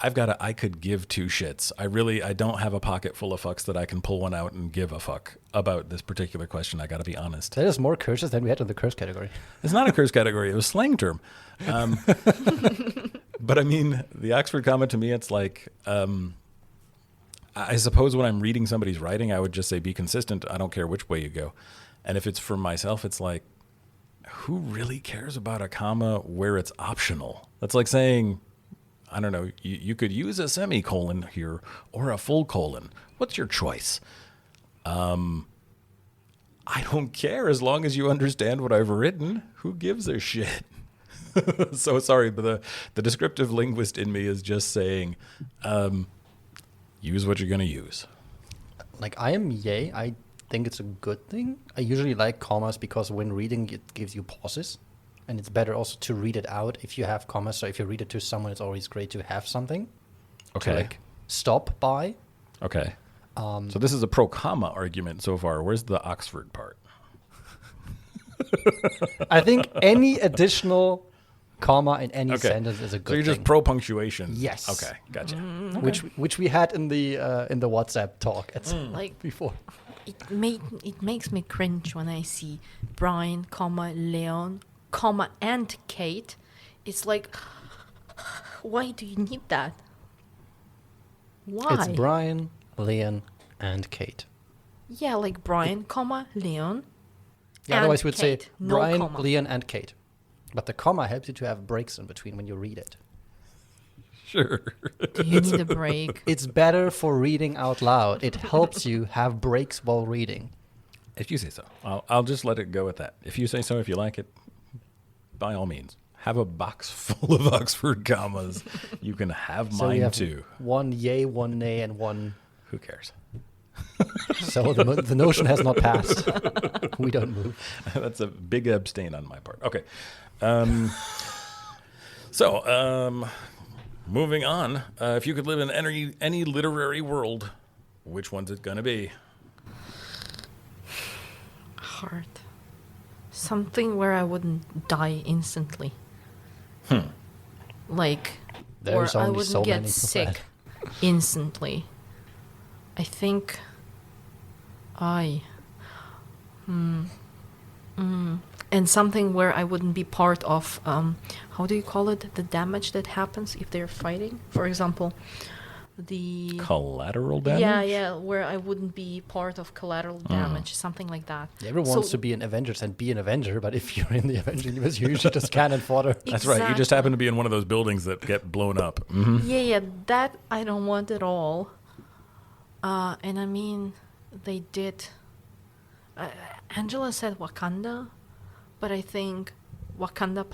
I've got a I could give two shits. I don't have a pocket full of fucks that I can pull one out and give a fuck about this particular question. I got to be honest. That is more curses than we had in the curse category. It's not a curse category. It was a slang term. But I mean, the Oxford comma to me, it's like, I suppose when I'm reading somebody's writing, I would just say be consistent. I don't care which way you go. And if it's for myself, it's like, who really cares about a comma where it's optional? That's like saying, I don't know, you could use a semicolon here or a full colon. What's your choice? I don't care as long as you understand what I've written. Who gives a shit? So sorry, but the descriptive linguist in me is just saying, use what you're going to use. Like, I am yay. I think it's a good thing. I usually like commas because when reading, it gives you pauses. And it's better also to read it out if you have commas. So if you read it to someone, it's always great to have something. Okay. To, like, stop by. Okay. So this is a pro-comma argument so far. Where's the Oxford part? I think any additional comma in any Okay. sentence is a good So you're thing. just pro-punctuation. Yes. Okay, gotcha. Which we had in the WhatsApp talk at Like before. it makes me cringe when I see Brian, comma Leon, comma and Kate. It's like, why do you need that? Why? It's Brian, Leon, and Kate. Yeah, like Brian, comma Leon. Yeah, and otherwise we'd say Kate. No Brian, comma. Leon, and Kate. But the comma helps you to have breaks in between when you read it. Sure. Do you need a break? It's better for reading out loud. It helps you have breaks while reading. If you say so. I'll just let it go at that. If you say so, if you like it, by all means. Have a box full of Oxford commas. You can have So we mine have too. one yay, one nay, and one. Who cares? So the notion has not passed. We don't move. That's a big abstain on my part. Okay. Moving on. If you could live in any literary world, which one's it going to be? Hard. Something where I wouldn't die instantly. Like, There's or I only wouldn't so get many of sick that. instantly. I think and something where I wouldn't be part of, how do you call it? The damage that happens if they're fighting. For example, the... Collateral damage? Yeah, where I wouldn't be part of collateral damage, something like that. Everyone wants to be an Avengers and be an Avenger, but if you're in the Avenger universe, you usually just cannon fodder. That's right. You just happen to be in one of those buildings that get blown up. Mm-hmm. Yeah, that I don't want at all. And I mean, they did... Angela said Wakanda, but I think Wakanda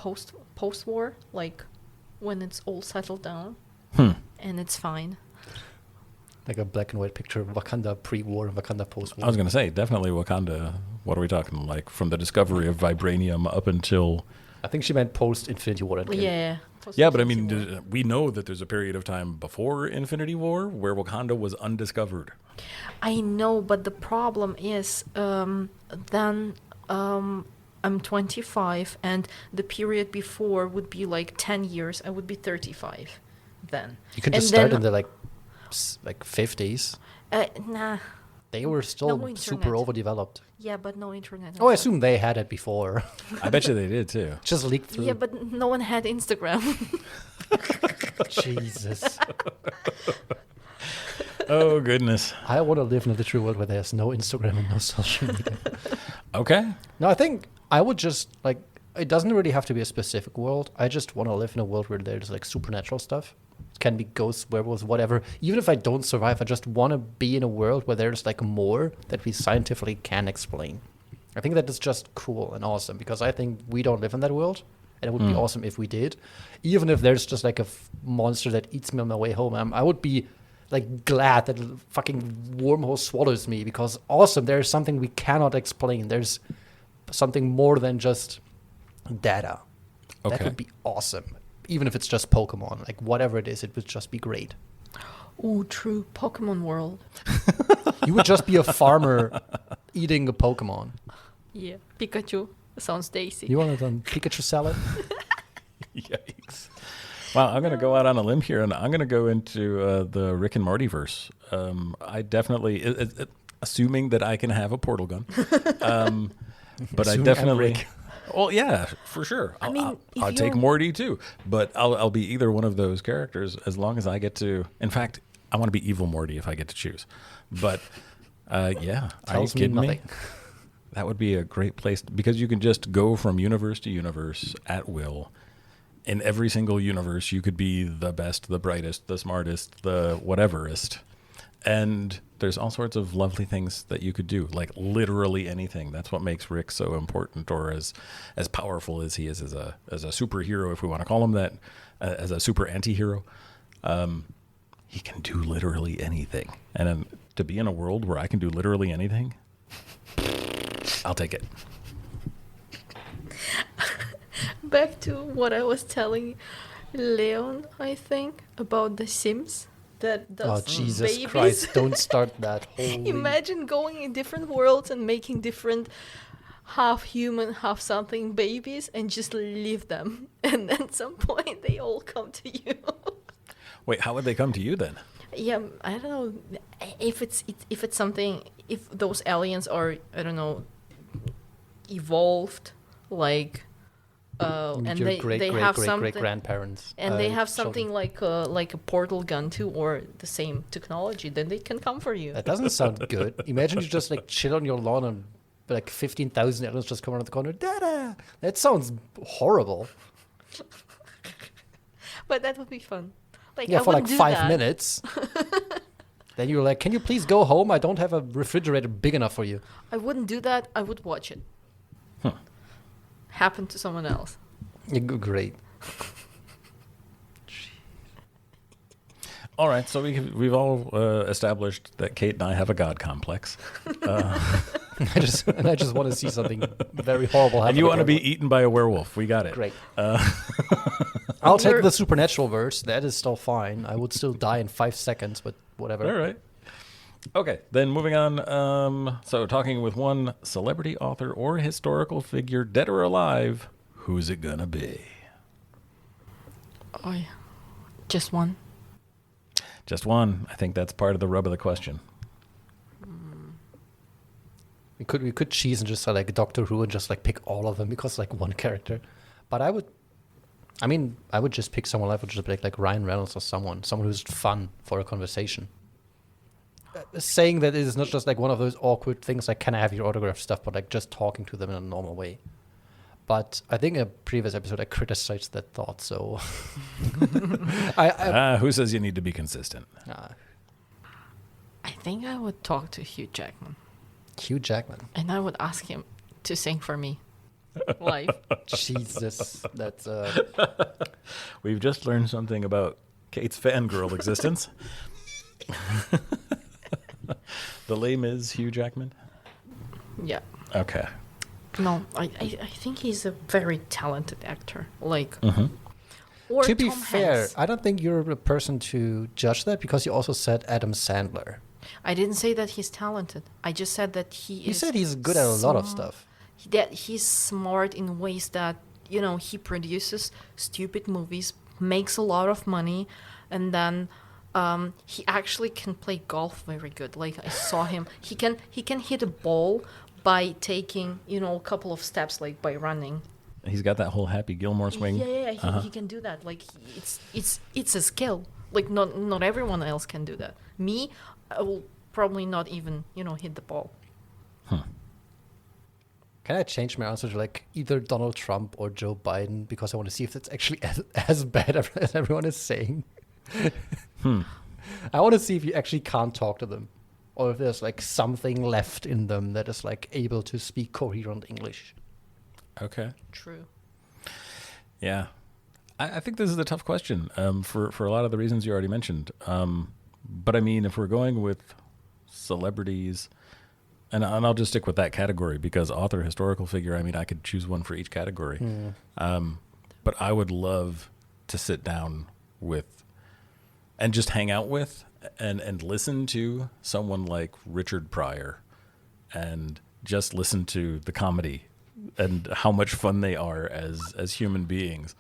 post-war, like when it's all settled down and it's fine. Like a black and white picture of Wakanda pre-war and Wakanda post-war. I was going to say, definitely Wakanda. What are we talking? Like from the discovery of vibranium up until... I think she meant post-Infinity War. Endgame. Yeah. Yeah, but I mean, we know that there's a period of time before Infinity War where Wakanda was undiscovered. I know, but the problem is then I'm 25 and the period before would be like 10 years. I would be 35 then. You could just And start then- in the like 50s. Nah. They were still No super internet. overdeveloped. Yeah, but no internet. and Oh, I stuff. assume they had it before. I bet you they did too. Just leaked through. Yeah, but no one had Instagram. Jesus. Oh, goodness. I want to live in a literal world where there's no Instagram and no social media. Okay. No, I think I would just, like, it doesn't really have to be a specific world. I just want to live in a world where there's, like, supernatural stuff. It can be ghosts, werewolves, whatever. Even if I don't survive, I just want to be in a world where there's, like, more that we scientifically can explain. I think that is just cool and awesome because I think we don't live in that world. And it would be awesome if we did. Even if there's just, like, a monster that eats me on my way home, I would be... like glad that a fucking wormhole swallows me because awesome, there's something we cannot explain. There's something more than just data. Okay. That would be awesome. Even if it's just Pokemon, like whatever it is, it would just be great. Oh, true. Pokemon World. You would just be a farmer eating a Pokemon. Yeah, Pikachu sounds tasty. You want some Pikachu salad? Yikes. Wow, I'm going to go out on a limb here, and I'm going to go into the Rick and Morty verse. I definitely, assuming that I can have a portal gun, but I Assuming definitely... I'm Rick. Well, yeah, for sure. I mean, if I'll take you're- Morty too, but I'll be either one of those characters as long as I get to. In fact, I want to be evil Morty if I get to choose. But yeah, are you Tells me kidding me? nothing. That would be a great place because you can just go from universe to universe at will. In every single universe, you could be the best, the brightest, the smartest, the whateverest. And there's all sorts of lovely things that you could do, like literally anything. That's what makes Rick so important, or as powerful as he is as a superhero, if we want to call him that, as a super anti-hero. He can do literally anything. And to be in a world where I can do literally anything, I'll take it. Back to what I was telling Leon, I think, about the Sims. That Oh, does Jesus babies. Christ. Don't start that. Holy. Imagine going in different worlds and making different half human, half something babies and just leave them. And at some point they all come to you. Wait, how would they come to you then? Yeah, I don't know if it's something, if those aliens are, I don't know, evolved, like and Your they great, they great, have great, something great grandparents. and they have children. something like a portal gun too, or the same technology, then they can come for you. That doesn't sound good. Imagine you just like chill on your lawn and like 15,000 aliens just come around the corner. Da-da! That sounds horrible. But that would be fun. Like, Yeah, I for like wouldn't do 5 that. minutes. Then you're like, can you please go home? I don't have a refrigerator big enough for you. I wouldn't do that. I would watch it happen to someone else. Great. All right, so we've all established that Kate and I have a god complex. I just want to see something very horrible happen. And you want to again. be eaten by a werewolf. We got it. Great. I'll take You're- the supernatural verse. That is still fine. I would still die in 5 seconds, but whatever. All right. Okay, then moving on. So talking with one celebrity, author, or historical figure, dead or alive, who's it gonna be? Oh, yeah. Just one. Just one. I think that's part of the rub of the question. We could cheese and just say like Doctor Who and just like pick all of them because like one character. But I would just pick someone. I would just pick like Ryan Reynolds or someone who's fun for a conversation. Saying that it is not just like one of those awkward things like, can I have your autograph stuff, but like just talking to them in a normal way. But I think in a previous episode I criticized that thought, so Who says you need to be consistent? I think I would talk to Hugh Jackman, Hugh Jackman. and I would ask him to sing for me live. Jesus, that's We've just learned something about Kate's fangirl existence. The lame is Hugh Jackman? Yeah. Okay. No, I think he's a very talented actor. Like, Mm-hmm. or to be Tom fair, Hanks. I don't think you're the person to judge that because you also said Adam Sandler. I didn't say that he's talented. I just said that You said he's good at a lot of stuff. That he's smart in ways that, you know, he produces stupid movies, makes a lot of money, and then he actually can play golf very good. Like, I saw him. He can hit a ball by taking, you know, a couple of steps, like by running. He's got that whole Happy Gilmore swing. Yeah, he can do that. Like, it's a skill. Like, not everyone else can do that. Me, I will probably not even, you know, hit the ball. Can I change my answer to like either Donald Trump or Joe Biden because I want to see if it's actually as bad as everyone is saying? I want to see if you actually can't talk to them or if there's like something left in them that is like able to speak coherent English. Okay. True. Yeah. I think this is a tough question for a lot of the reasons you already mentioned. But I mean, if we're going with celebrities, and I'll just stick with that category because author, historical figure, I mean, I could choose one for each category. But I would love to sit down with and just hang out with and listen to someone like Richard Pryor and just listen to the comedy and how much fun they are as human beings.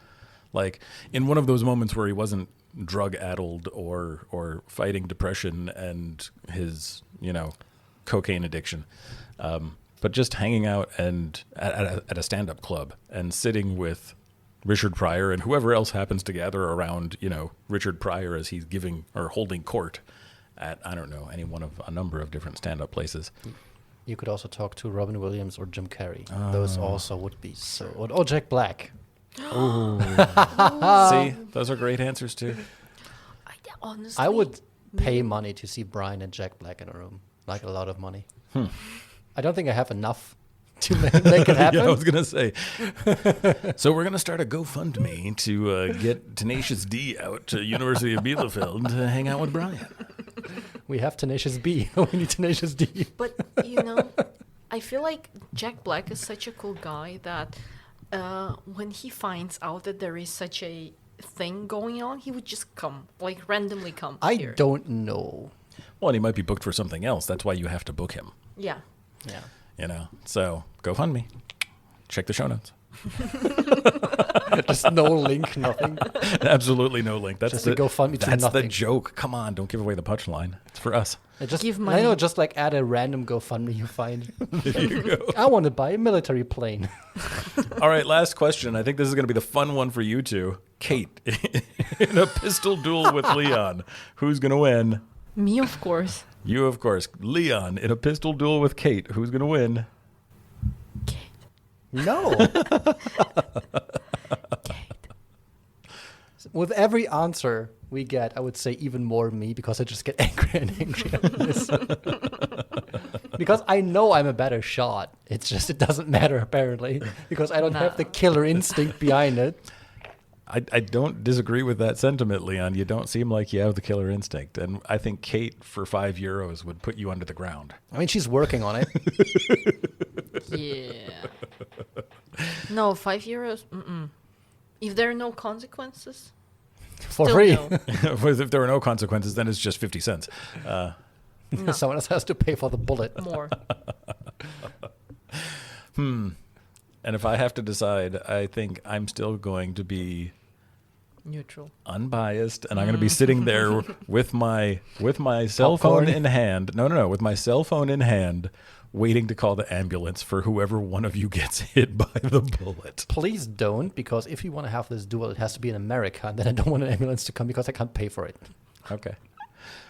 Like in one of those moments where he wasn't drug-addled or fighting depression and his, cocaine addiction, but just hanging out and at a stand-up club and sitting with Richard Pryor and whoever else happens to gather around, Richard Pryor as he's giving or holding court at, I don't know, any one of a number of different stand-up places. You could also talk to Robin Williams or Jim Carrey. Those also would be so. Or Jack Black. See, those are great answers too. Honestly, I would pay money to see Brian and Jack Black in a room. Like a lot of money. I don't think I have enough to make it happen. Yeah, I was going to say. So we're going to start a GoFundMe to get Tenacious D out to University of Bielefeld to hang out with Brian. We have Tenacious B. We need Tenacious D. But, I feel like Jack Black is such a cool guy that when he finds out that there is such a thing going on, he would just come, like randomly come here. I don't know. Well, and he might be booked for something else. That's why you have to book him. Yeah. So GoFundMe. Check the show notes. Just no link, nothing. Absolutely no link. That's Just a GoFundMe to That's nothing. the joke. Come on, don't give away the punchline. It's for us. Give money. I know, just like add a random GoFundMe you find. There you go. I want to buy a military plane. All right, last question. I think this is going to be the fun one for you two. Kate, in a pistol duel with Leon, who's going to win? Me, of course. You, of course. Leon, in a pistol duel with Kate, who's going to win? Kate. No. Kate. With every answer we get, I would say even more me because I just get angry and angry on this. Because I know I'm a better shot. It's just, it doesn't matter apparently because I don't have the killer instinct behind it. I don't disagree with that sentiment, Leon. You don't seem like you have the killer instinct. And I think Kate, for €5, would put you under the ground. I mean, she's working on it. Yeah. No, €5. If there are no consequences, For still free. no. If there are no consequences, then it's just 50 cents. No. Someone else has to pay for the bullet. More. And if I have to decide, I think I'm still going to be Neutral. unbiased, and I'm going to be sitting there with my cell phone in hand. No, with my cell phone in hand, waiting to call the ambulance for whoever one of you gets hit by the bullet. Please don't, because if you want to have this duel, it has to be in America, and then I don't want an ambulance to come because I can't pay for it. Okay.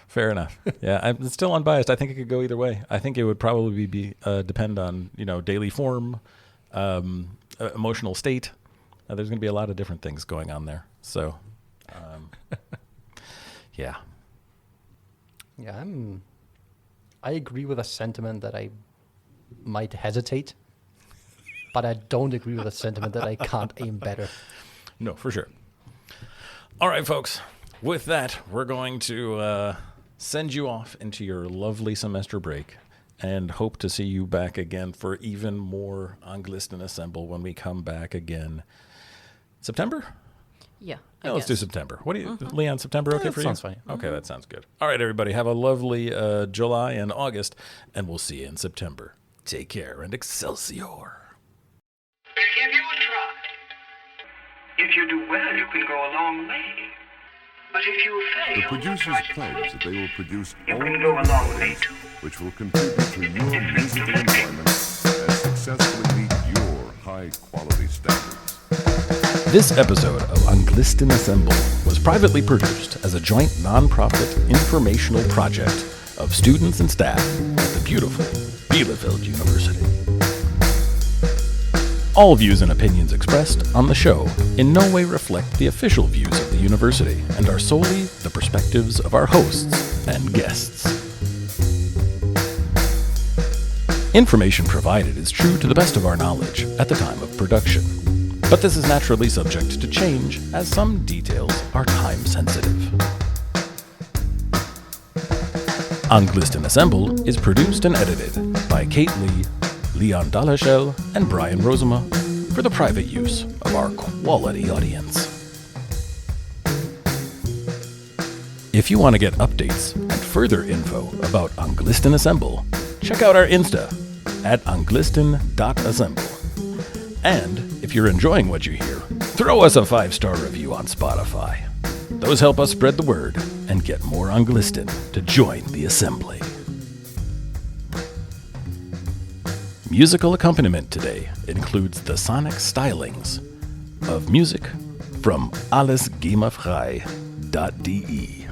Fair enough. Yeah, I'm still unbiased. I think it could go either way. I think it would probably be depend on, daily form, emotional state. There's going to be a lot of different things going on there. So, yeah. Yeah, I agree with a sentiment that I might hesitate, but I don't agree with a sentiment that I can't aim better. No, for sure. All right, folks. With that, we're going to send you off into your lovely semester break and hope to see you back again for even more Anglisten Assemble when we come back again. September? Yeah. Yeah, let's do September. What do you, Leon, September okay for you? Sounds fine. Okay, that sounds good. All right, everybody, have a lovely July and August, and we'll see you in September. Take care and Excelsior. Give you a try. If you do well, you can go a long way. But if you fail, The producers pledge that they will produce you only can go a long way videos too. which will contribute to your musical enjoyment and successfully meet your high-quality standards. This episode of Anglisten Assemble was privately produced as a joint nonprofit informational project of students and staff at the beautiful Bielefeld University. All views and opinions expressed on the show in no way reflect the official views of the university and are solely the perspectives of our hosts and guests. Information provided is true to the best of our knowledge at the time of production, but this is naturally subject to change as some details are time sensitive. Anglisten Assemble is produced and edited by Kate Lee, Leon Dalashel, and Brian Rosema for the private use of our quality audience. If you want to get updates and further info about Anglisten Assemble, check out our Insta at anglisten.assemble. And if you're enjoying what you hear, throw us a 5-star review on Spotify. Those help us spread the word and get more Anglisten to join the assembly. Musical accompaniment today includes the sonic stylings of music from allesgamerfrei.de.